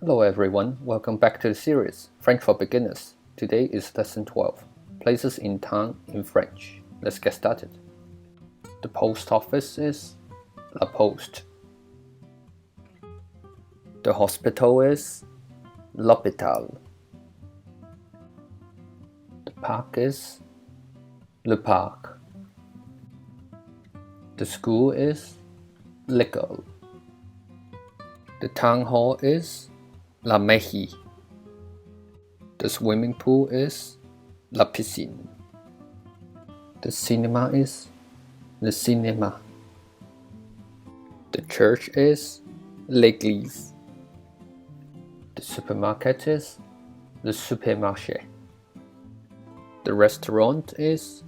Hello everyone, welcome back to the series French for Beginners. Today is lesson 12, Places in Town in French. Let's get started. The post office is La Poste. The hospital is l'hôpital. The park is le parc. The school is l'école. The town hall is la mairie. The swimming pool is la piscine. The cinema is le cinéma. The church is l'église. The supermarket is le supermarché. The restaurant is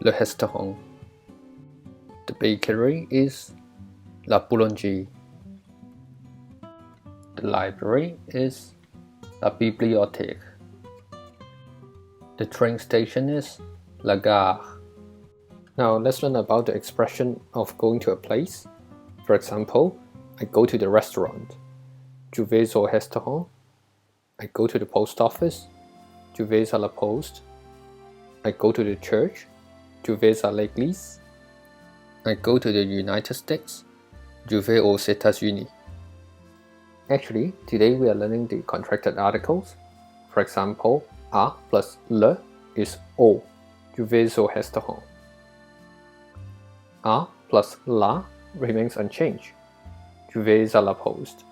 le restaurant. The bakery is la boulangerie. The library is la bibliothèque. The train station is la gare. Now let's learn about the expression of going to a place. For example, I go to the restaurant. Je vais au restaurant. I go to the post office. Je vais à la poste. I go to the church. Je vais à l'église. I go to the United States. Je vais aux États-Unis. Actually, today we are learning the contracted articles. For example, a plus le is au. Je vais au restaurant. A plus la remains unchanged. Je vais à la poste.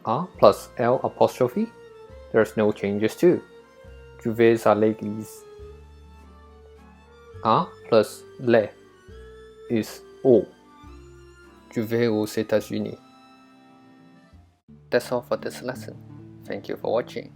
A plus L apostrophe, there's no changes too. Je vais à l'église. A plus le is au. Je vais aux États-Unis. That's all for this lesson. Thank you for watching.